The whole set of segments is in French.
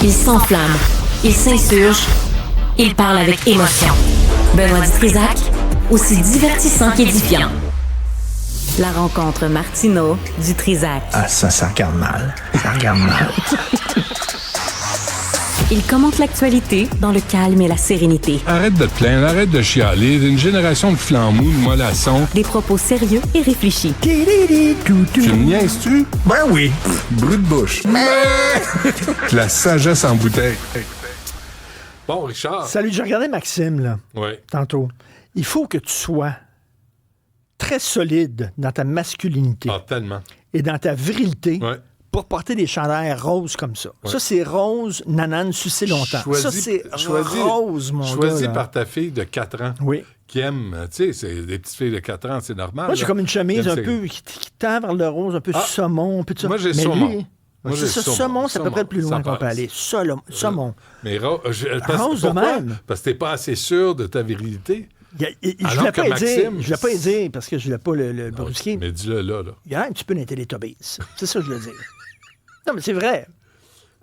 Il s'enflamme, il s'insurge, il parle avec émotion. Benoît Dutrisac, aussi divertissant qu'édifiant. La rencontre Martineau-Dutrisac. Ah, ça regarde mal. Ça regarde mal. Il commente l'actualité dans le calme et la sérénité. Arrête de te plaindre, arrête de chialer. Une génération de flambous, de mollassons. Des propos sérieux et réfléchis. Tu me niaises-tu? Ben oui. Brut de bouche. La sagesse en bouteille. Bon, Richard. Salut, j'ai regardé Maxime, là, Oui. tantôt. Il faut que tu sois très solide dans ta masculinité Ah, tellement. et dans ta virilité Ouais. pour porter des chandails roses comme ça. Ouais. Ça, c'est rose, nanane, sucé longtemps. Ça, c'est rose, mon gars. Choisi là. par ta fille de 4 ans. Oui. Qui aime, tu sais, c'est des petites filles de 4 ans, c'est normal. Moi, j'ai là. comme une chemise un C'est- peu qui tend vers le rose, un peu saumon, un peu de ça. Moi, j'ai Mais saumon. lui, Moi, c'est j'ai ça, saumon. saumon, c'est à peu près le plus loin Ça qu'on peut passe. aller. Saumon. Mais Rose de pourquoi? même. Parce que t'es pas assez sûr de ta virilité. Je ne Alors voulais que pas y dire. Maxime, Je voulais pas y dire parce que je voulais pas le brusquer. Mais dis-le là. Il y a un petit peu d'un Télétobies. C'est ça que je veux dire. Non, mais c'est vrai.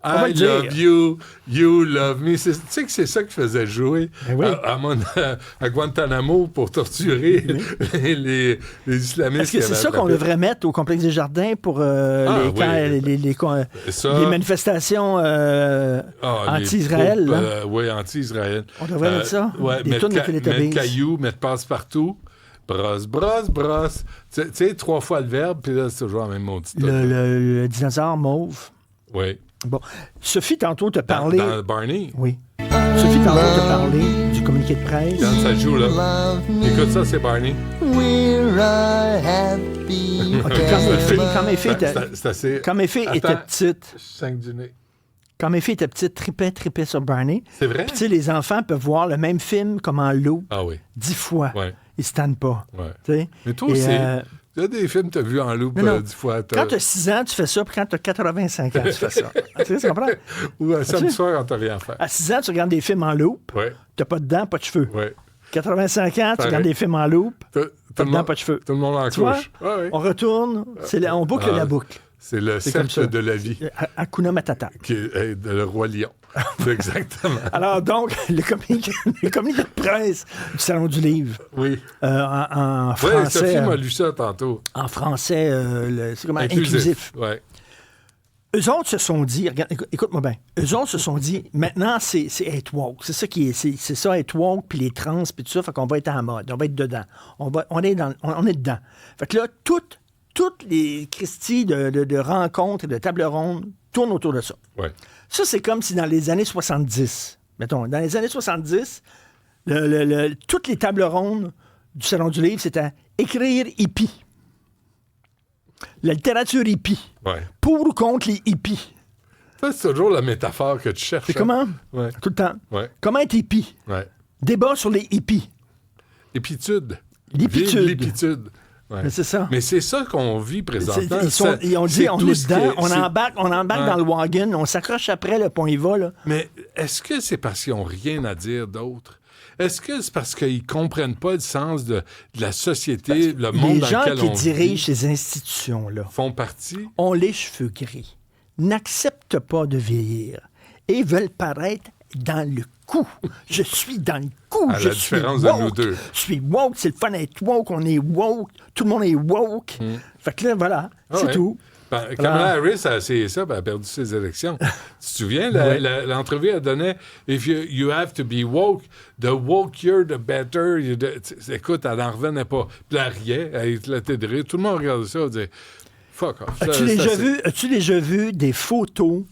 On va I le dire. love you, you love me. Tu sais que c'est ça que je faisais jouer Ben oui. à Guantanamo pour torturer les islamistes. Est-ce que qui c'est avaient ça qu'on attrapé. devrait mettre au complexe des Jardins pour les manifestations anti-Israël? Oui, anti-Israël. On devrait mettre ça? Ouais, Des tonnes de Télétobies. mettre cailloux, mettre passe-partout. Brosse. Tu sais, 3 fois le verbe, puis là, c'est toujours la même maudite. Le dinosaure mauve. Oui. Bon. Sophie, tantôt, t'a parlé... Dans Barney. Oui. Sophie, tantôt, t'a parlé du communiqué de presse. Quand ça joue, là. Écoute ça, c'est Barney. We're a happy OK, C'est assez... quand mes filles étaient Attends. petites, 5 du nez. quand mes filles étaient petites, tripaient sur Barney. C'est vrai? Puis, tu sais, les enfants peuvent voir le même film comme en loop Ah oui. 10 fois. Ouais. Ils se tannent pas. Ouais. Tu sais? Mais toi Et, aussi, il y a des films que tu as vus en loop Non. 10 fois. Quand tu as 6 ans, tu fais ça, puis quand tu as 85 ans, tu fais ça. Tu comprends? Ou un samedi tu- soir quand t'as rien à faire. À 6 ans, tu regardes des films en loop, Oui, tu pas de dents, pas de cheveux. oui. 85 ans, tu Pareil. regardes des films en loop, Tout pas le de dents, monde- pas de cheveux. Tout le monde en Tu vois? couche. Ouais, ouais. On retourne, on boucle Ah. la boucle. C'est le C'est comme ça. cercle de la vie, Hakuna Matata. qui est le roi lion. Exactement. Alors donc, le communiqué de presse du Salon du Livre, Oui. en Oui, français, Sophie m'a lu ça tantôt. en français, c'est comment, inclusif. Oui. Eux autres se sont dit, regarde, écoute-moi bien, eux autres se sont dit, maintenant, c'est être woke. C'est ça qui est, c'est ça, être woke, puis les trans, puis tout ça, fait qu'on va être en mode, on va être dedans. On est dedans. Fait que là, toutes les Christies de rencontres et de tables rondes tournent autour de ça. Oui. Ça, c'est comme si dans les années 70, mettons, dans les années 70, toutes les tables rondes du Salon du Livre, c'était écrire hippie. La littérature hippie. Oui. Pour ou contre les hippies. Ça, c'est toujours la métaphore que tu cherches. C'est comment? Oui. Tout le temps. Ouais. Comment être hippie? Ouais. Débat sur les hippies. L'épitude. L'épitude. Vive l'épitude. Ouais. Mais c'est ça. Mais c'est ça qu'on vit présentement. Ils ont dit, C'est on tout est ce dedans, qui on c'est- embarque dans le wagon, on s'accroche après, le pont y va, là. Mais est-ce que c'est parce qu'ils n'ont rien à dire d'autre? Est-ce que c'est parce qu'ils ne comprennent pas le sens de la société, le monde Les dans gens lequel qui on dirigent vit, ces institutions-là font partie? ont les cheveux gris, n'acceptent pas de vieillir et veulent paraître dans le coup. Je suis dans le coup. À je la suis différence de woke. nous deux. Je suis woke. C'est le fun d'être woke. On est woke. Tout le monde est woke. Fait que là, voilà. Ah c'est ouais. tout. Ben, Kamala Harris a essayé ça, ben, elle a perdu ses élections. Tu te souviens, l'entrevue, elle donnait « If you have to be woke, the wokier, the better. Écoute, elle n'en revenait pas. Puis elle riait, elle éclatait de rire. Tout le monde regardait ça, elle disait « Fuck off. » As-tu déjà vu des photos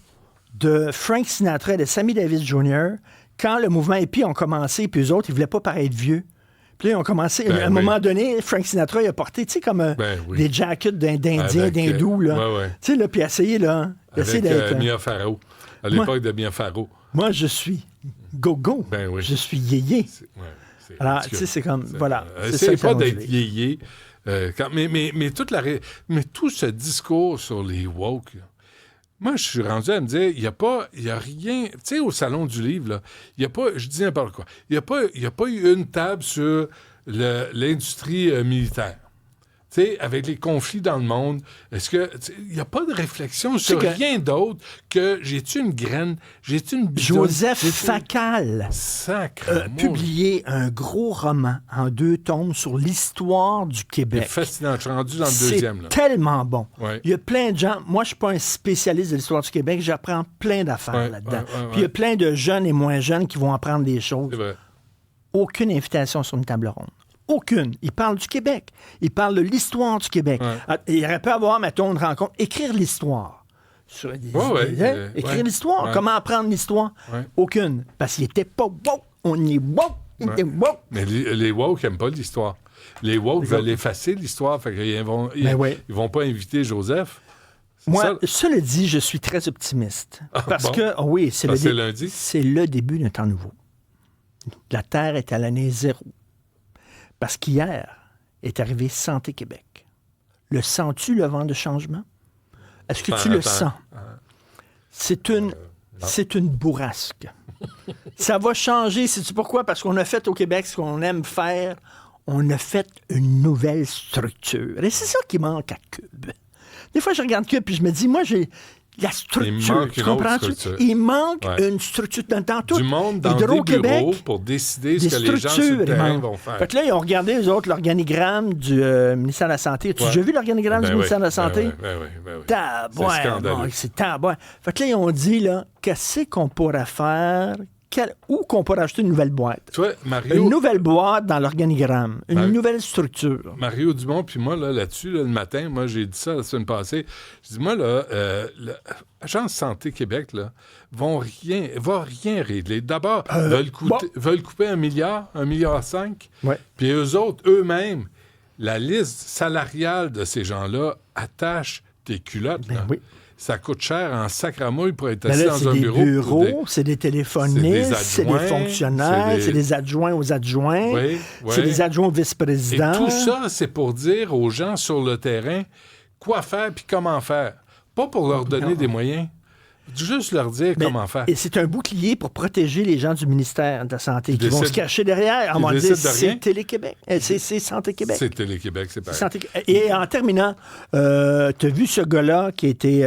de Frank Sinatra et de Sammy Davis Jr. quand le mouvement hippie ont commencé, puis eux autres, ils voulaient pas paraître vieux? Puis là, ils ont commencé. Ben à un oui. moment donné, Frank Sinatra, il a porté, tu sais, comme oui. des jackets d'Indiens, Avec, d'Hindous, là. ouais. Tu sais, là, puis essayer, là. Essayer Avec d'être. Mia Farrow, à l'époque de Mia Farrow. Moi, je suis go-go. Ben oui. Je suis yéyé. C'est Alors, ridicule. tu sais, c'est comme. Voilà. C'est Essayez ça, pas le Salon du d'être Livre. yéyé. Mais tout ce discours sur les woke, là, moi, je suis rendu à me dire, il y a rien... Tu sais, au Salon du Livre, là, il n'y a pas... Je dis n'importe quoi. Il n'y a pas eu une table sur l'industrie militaire. Tu sais, avec les conflits dans le monde, est-ce que il n'y a pas de réflexion sur que- rien d'autre que j'ai-tu une graine, j'ai-tu une bidouille, Joseph Facal Sacre. a publié un gros roman en 2 tomes sur l'histoire du C'est Québec. fascinant. Je suis rendu dans le deuxième. C'est Là. tellement bon. Ouais. Il y a plein de gens. Moi, je suis pas un spécialiste de l'histoire du Québec. J'apprends plein d'affaires Ouais, là-dedans. ouais, ouais, Puis il y a plein de jeunes et moins jeunes qui vont apprendre des choses. C'est vrai. Aucune invitation sur une table ronde. Aucune. Il parle du Québec. Il parle de l'histoire du Québec. Ouais. Ah, il aurait pu avoir, mettons, une rencontre, écrire l'histoire. Sur des, Ouais, écrire ouais. l'histoire. Ouais. Comment apprendre l'histoire? Ouais. Aucune. Parce qu'il était pas woke. On est woke. Il était woke. Mais les woke n'aiment pas l'histoire. Les woke veulent effacer l'histoire. Fait qu'ils vont, Ben oui. ils vont pas inviter Joseph. C'est Moi, ça? cela dit, je suis très optimiste. Parce bon? que, oui, c'est Parce le, que c'est lundi? c'est le début d'un temps nouveau. La Terre est à l'année 0. Parce qu'hier est arrivé Santé Québec. Le sens-tu, le vent de changement? Est-ce que tu le sens? C'est une bourrasque. Ça va changer. Sais-tu pourquoi? Parce qu'on a fait au Québec ce qu'on aime faire. On a fait une nouvelle structure. Et c'est ça qui manque à Cube. Des fois, je regarde Cube et je me dis, moi, j'ai la structure. Il manque Tu une autre comprends-tu? structure. Il manque Ouais. une structure. Dans tout. Du monde dans des Hydro-Québec, bureaux pour décider des ce que les gens sur structures, le terrain il manque. vont faire. Fait que là, ils ont regardé, eux autres, l'organigramme du ministère de la Santé. As-tu Ouais. déjà vu l'organigramme du ministère de la Santé? Ben oui. Tabouin, C'est scandaleux. bon, c'est tabouin. Fait que là, ils ont dit, là, qu'est-ce qu'on pourrait faire? Où qu'on pourrait acheter une nouvelle boîte? Tu vois, Mario, Une nouvelle boîte dans l'organigramme. Une Ouais. nouvelle structure. Mario Dumont, puis moi, là-dessus, le matin, moi, j'ai dit ça la semaine passée. Je dis, moi, là, l'Agence Santé Québec, là, va rien régler. D'abord, veulent couper 1 milliard, 1,5 milliard. Ouais. Puis eux autres, eux-mêmes, la liste salariale de ces gens-là attache tes culottes. Ben là. oui. Ça coûte cher en sacramouille pour être Ben assis là, dans c'est un des bureau. bureaux, c'est des téléphonistes, c'est des adjoints, fonctionnaires, c'est des adjoints aux adjoints, Oui, c'est oui. des adjoints aux Et vice-présidents. tout ça, c'est pour dire aux gens sur le terrain quoi faire puis comment faire. Pas pour leur donner des moyens. Juste leur dire Ben, comment faire. Et c'est un bouclier pour protéger les gens du ministère de la Santé qui vont décident- se cacher derrière. On qui va dire, décident de rien. c'est Télé-Québec. C'est Santé Québec. C'est Télé-Québec, c'est pareil. Et en terminant, t'as vu ce gars-là qui a été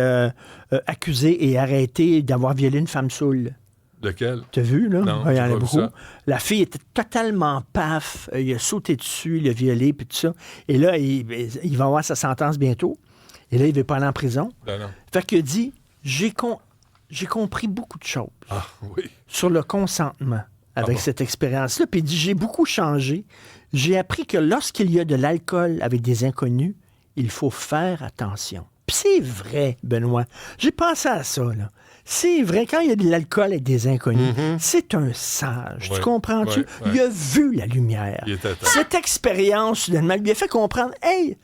accusé et arrêté d'avoir violé une femme saoule? Lequel? T'as vu, là? Non, Il y j'ai en a pas vu beaucoup. ça. La fille était totalement paf. Il a sauté dessus, il a violé, puis tout ça. Et là, il va avoir sa sentence bientôt. Et là, il ne veut pas aller en prison. Ben non. Fait qu'il a dit, j'ai compris beaucoup de choses Ah oui. sur le consentement avec bon? cette expérience-là. Puis il dit, j'ai beaucoup changé. J'ai appris que lorsqu'il y a de l'alcool avec des inconnus, il faut faire attention. Puis c'est vrai, Benoît. J'ai pensé à ça, là. C'est vrai, quand il y a de l'alcool avec des inconnus, c'est un sage. Ouais, Tu comprends-tu? ouais, ouais. Il a vu la lumière. Il était temps. Cette expérience, soudainement, lui a fait comprendre, hey,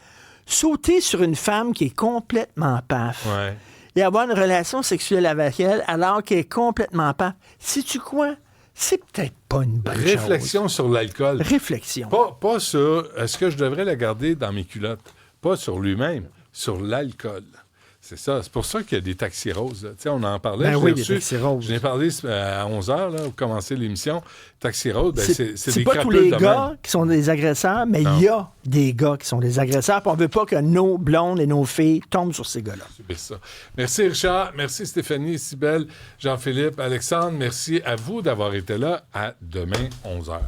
sauter sur une femme qui est complètement paf Ouais. et avoir une relation sexuelle avec elle alors qu'elle est complètement paf, sais-tu quoi? C'est peut-être pas une bonne Réflexion sur l'alcool. chose. Réflexion. Pas sur est-ce que je devrais la garder dans mes culottes. Pas sur lui-même, sur l'alcool. C'est ça. C'est pour ça qu'il y a des taxis roses. Tu sais, on en parlait. Ben je oui, l'ai des reçu. taxis roses. Je l'ai parlé à 11h, là, pour commencer l'émission. Taxi rose, ben, c'est C'est des pas tous crapules les de gars même. qui sont des agresseurs, mais il y a des gars qui sont des agresseurs. Puis on veut pas que nos blondes et nos filles tombent sur ces gars-là. C'est ça. Merci Richard, merci Stéphanie, Cybèle, Jean-Philippe, Alexandre. Merci à vous d'avoir été là. À demain, 11h.